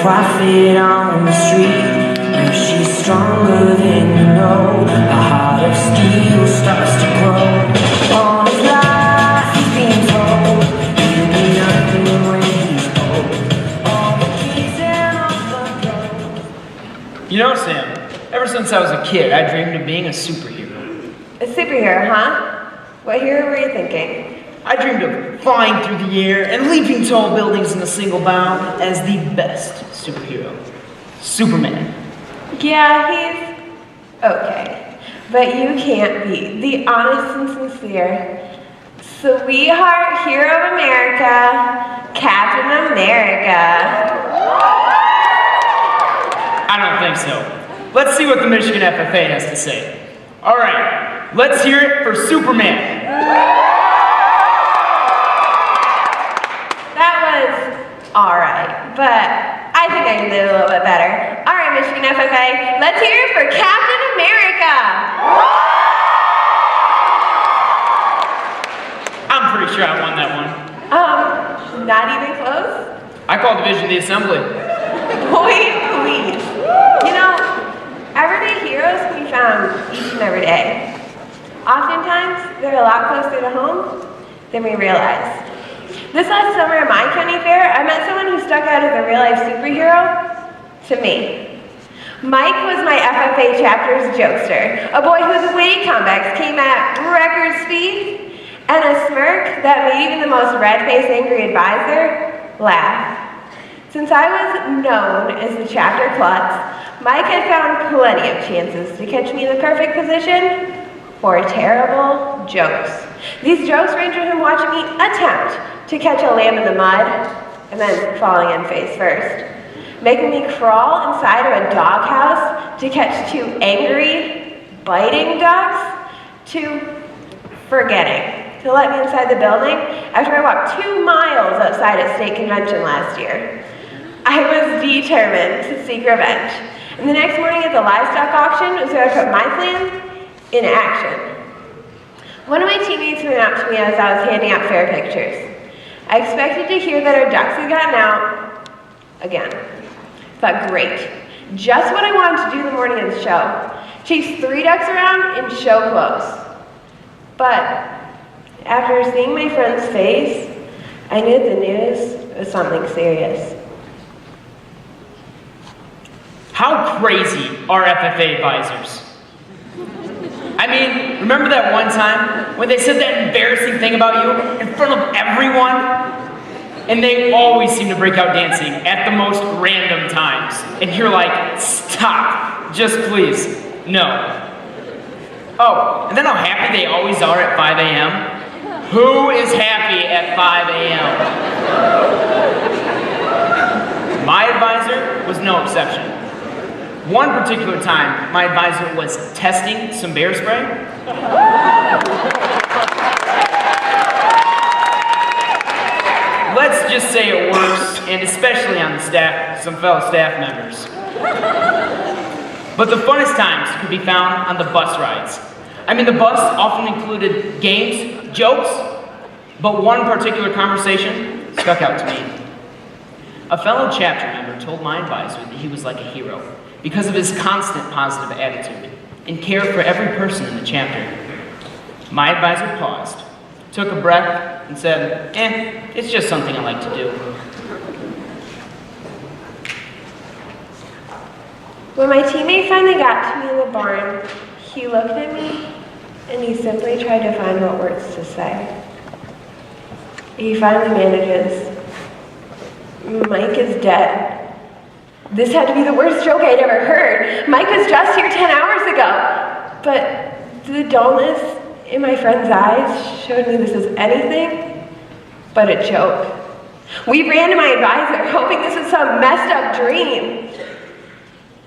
prophet on the street. And she's stronger than you know. A heart of steel starts to grow. All his life he's being told he'll be nothing when he's old. All the keys and all the gold. You know, Sam, ever since I was a kid, I dreamed of being a superhero. A superhero, huh? What hero were you thinking? I dreamed of flying through the air and leaping tall buildings in a single bound as the best superhero, Superman. Yeah, he's okay. But you can't be the honest and sincere sweetheart hero of America, Captain America. I don't think so. Let's see what the Michigan FFA has to say. All right, let's hear it for Superman. That was all right, but I think I can do it a little bit better. All right, Michigan FFA, let's hear it for Captain America. I'm pretty sure I won that one. Not even close? I called Division of the Assembly. Boy, please. You know, everyday heroes can be found each and every day. Oftentimes, they're a lot closer to home than we realize. This last summer at my county fair, I met someone who stuck out as a real-life superhero to me. Mike was my FFA chapter's jokester, a boy whose witty comebacks came at record speed and a smirk that made even the most red-faced angry advisor laugh. Since I was known as the chapter klutz, Mike had found plenty of chances to catch me in the perfect position for terrible jokes. These jokes ranged from him watching me attempt to catch a lamb in the mud and then falling in face first, making me crawl inside of a doghouse to catch two angry, biting ducks, to forgetting to let me inside the building after I walked 2 miles outside at state convention last year. I was determined to seek revenge, and the next morning at the livestock auction was where I put my plan in action. One of my teammates ran up to me as I was handing out fair pictures. I expected to hear that our ducks had gotten out again. Thought, great. Just what I wanted to do the morning of the show. Chase 3 ducks around in show clothes. But after seeing my friend's face, I knew the news was something serious. How crazy are FFA advisors? I mean, remember that one time when they said that embarrassing thing about you in front of everyone? And they always seem to break out dancing at the most random times. And you're like, stop, just please, no. Oh, and then how happy they always are at 5 a.m.? Who is happy at 5 a.m.? My advisor was no exception. One particular time, my advisor was testing some bear spray. Let's just say it works, and especially on the staff, some fellow staff members. But the funnest times could be found on the bus rides. I mean, the bus often included games, jokes, but one particular conversation stuck out to me. A fellow chapter member told my advisor that he was like a hero because of his constant positive attitude and care for every person in the chapter. My advisor paused, took a breath, and said, it's just something I like to do. When my teammate finally got to me in the barn, he looked at me and he simply tried to find what words to say. He finally manages, Mike is dead. This had to be the worst joke I'd ever heard. Mike was just here 10 hours ago. But the dullness in my friend's eyes showed me this was anything but a joke. We ran to my advisor, hoping this was some messed up dream.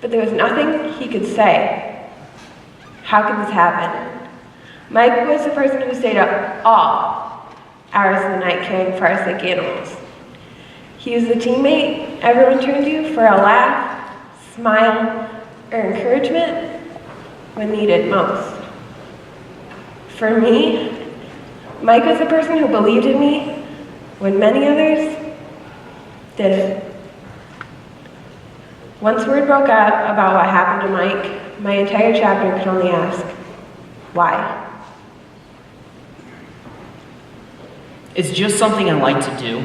But there was nothing he could say. How could this happen? Mike was the person who stayed up all hours of the night caring for our sick animals. He was the teammate everyone turned to for a laugh, smile, or encouragement when needed most. For me, Mike was the person who believed in me when many others didn't. Once word broke out about what happened to Mike, my entire chapter could only ask, why? It's just something I like to do.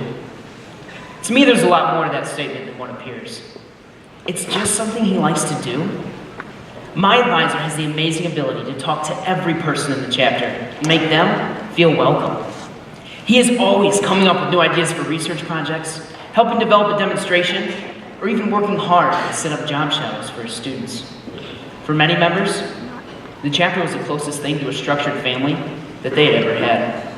To me, there's a lot more to that statement than what appears. It's just something he likes to do. My advisor has the amazing ability to talk to every person in the chapter and make them feel welcome. He is always coming up with new ideas for research projects, helping develop a demonstration, or even working hard to set up job shadows for his students. For many members, the chapter was the closest thing to a structured family that they had ever had.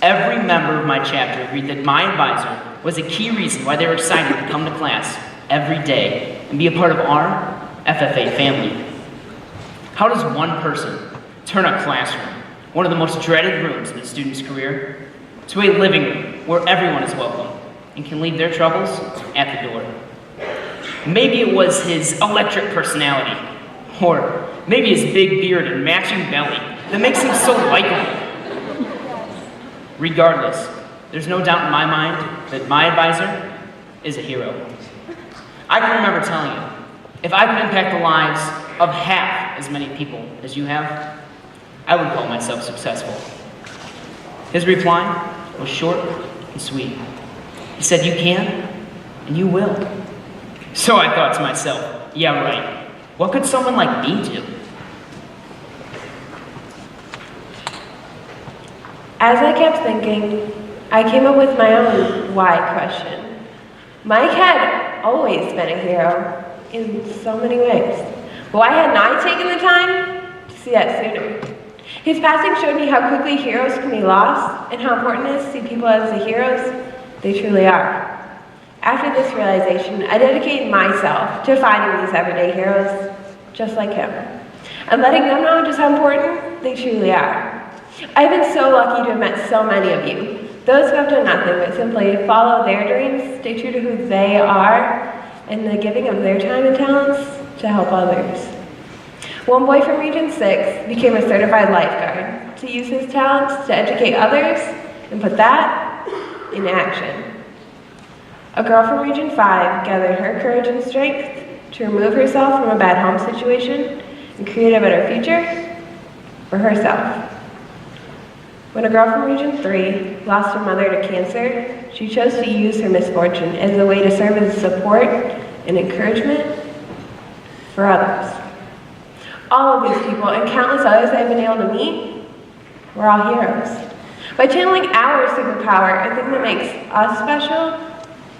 Every member of my chapter agreed that my advisor was a key reason why they were excited to come to class every day and be a part of our FFA family. How does one person turn a classroom, one of the most dreaded rooms in a student's career, to a living room where everyone is welcome and can leave their troubles at the door? Maybe it was his electric personality, or maybe his big beard and matching belly that makes him so likable. Regardless, there's no doubt in my mind that my advisor is a hero. I can remember telling him, if I could impact the lives of half as many people as you have, I would call myself successful. His reply was short and sweet. He said, you can, and you will. So I thought to myself, yeah, right. What could someone like me do? As I kept thinking, I came up with my own why question. Mike had always been a hero in so many ways. Why hadn't I taken the time to see that sooner? His passing showed me how quickly heroes can be lost and how important it is to see people as the heroes they truly are. After this realization, I dedicated myself to finding these everyday heroes just like him and letting them know just how important they truly are. I've been so lucky to have met so many of you, those who have done nothing but simply follow their dreams, stay true to who they are, and the giving of their time and talents to help others. One boy from Region 6 became a certified lifeguard to use his talents to educate others and put that in action. A girl from Region 5 gathered her courage and strength to remove herself from a bad home situation and create a better future for herself. When a girl from Region 3 lost her mother to cancer, she chose to use her misfortune as a way to serve as support and encouragement for others. All of these people and countless others I've been able to meet, we're all heroes. By channeling our superpower, a thing that makes us special,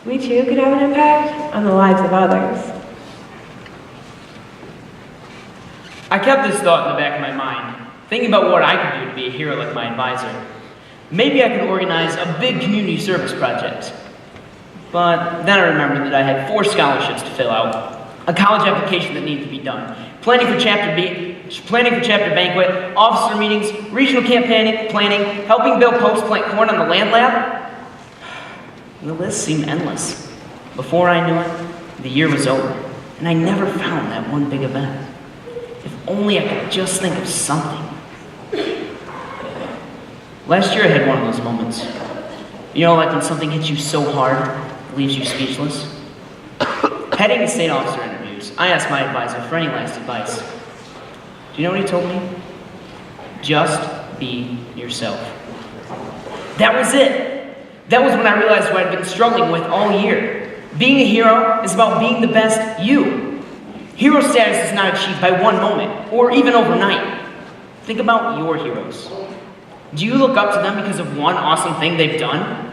we too can have an impact on the lives of others. I kept this thought in the back of my mind, thinking about what I could do to be a hero like my advisor. Maybe I could organize a big community service project. But then I remembered that I had 4 scholarships to fill out, a college application that needed to be done, planning for chapter banquet, officer meetings, regional campaign planning, helping Bill Post plant corn on the land lab. The list seemed endless. Before I knew it, the year was over, and I never found that one big event. If only I could just think of something. Last year I had one of those moments. You know, like when something hits you so hard, it leaves you speechless. Heading to state officer interviews, I asked my advisor for any last advice. Do you know what he told me? Just be yourself. That was it. That was when I realized what I'd been struggling with all year. Being a hero is about being the best you. Hero status is not achieved by one moment, or even overnight. Think about your heroes. Do you look up to them because of one awesome thing they've done?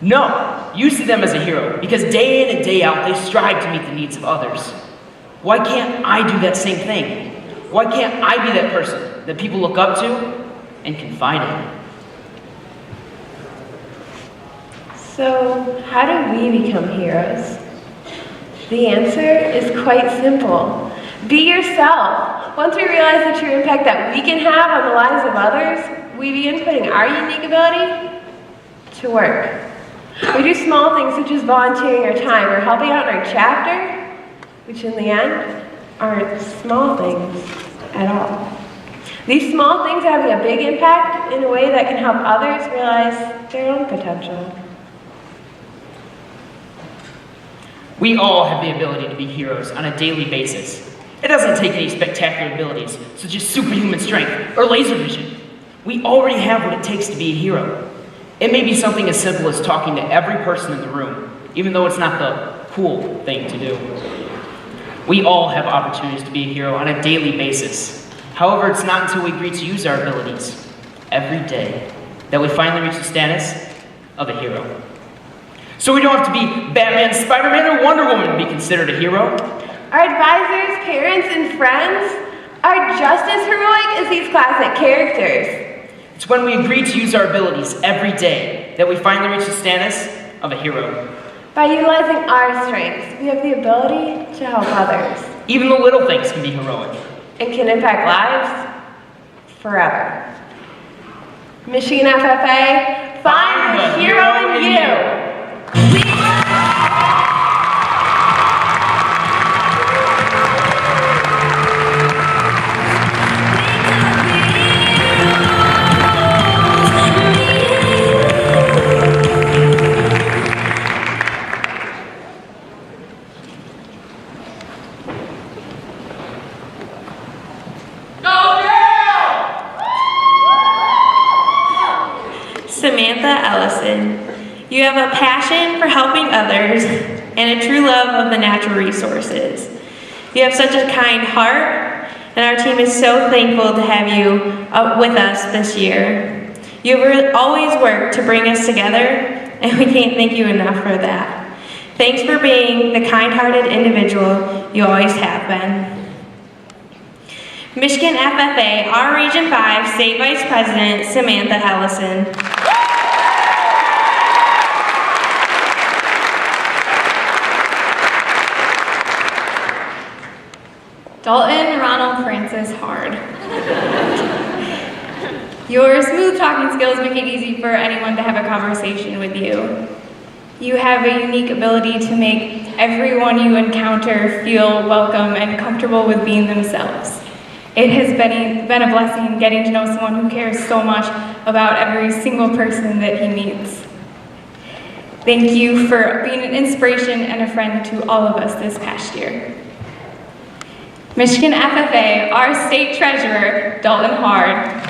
No, you see them as a hero because day in and day out they strive to meet the needs of others. Why can't I do that same thing? Why can't I be that person that people look up to and confide in? So, how do we become heroes? The answer is quite simple. Be yourself. Once we realize the true impact that we can have on the lives of others, we begin putting our unique ability to work. We do small things such as volunteering our time or helping out in our chapter, which in the end aren't small things at all. These small things are having a big impact in a way that can help others realize their own potential. We all have the ability to be heroes on a daily basis. It doesn't take any spectacular abilities, such as superhuman strength or laser vision. We already have what it takes to be a hero. It may be something as simple as talking to every person in the room, even though it's not the cool thing to do. We all have opportunities to be a hero on a daily basis. However, it's not until we agree to use our abilities every day that we finally reach the status of a hero. So we don't have to be Batman, Spider-Man, or Wonder Woman to be considered a hero. Our advisors, parents, and friends are just as heroic as these classic characters. It's when we agree to use our abilities every day that we finally reach the status of a hero. By utilizing our strengths, we have the ability to help others. Even the little things can be heroic. And can impact lives forever. Michigan FFA, find the hero in you. Samantha Ellison, you have a passion for helping others and a true love of the natural resources. You have such a kind heart, and our team is so thankful to have you with us this year. You have always worked to bring us together, and we can't thank you enough for that. Thanks for being the kind-hearted individual you always have been. Michigan FFA, our Region 5 State Vice President, Samantha Ellison. Dalton Ronald Francis Hard. Your smooth talking skills make it easy for anyone to have a conversation with you. You have a unique ability to make everyone you encounter feel welcome and comfortable with being themselves. It has been a blessing getting to know someone who cares so much about every single person that he meets. Thank you for being an inspiration and a friend to all of us this past year. Michigan FFA, our state treasurer, Dalton Hard.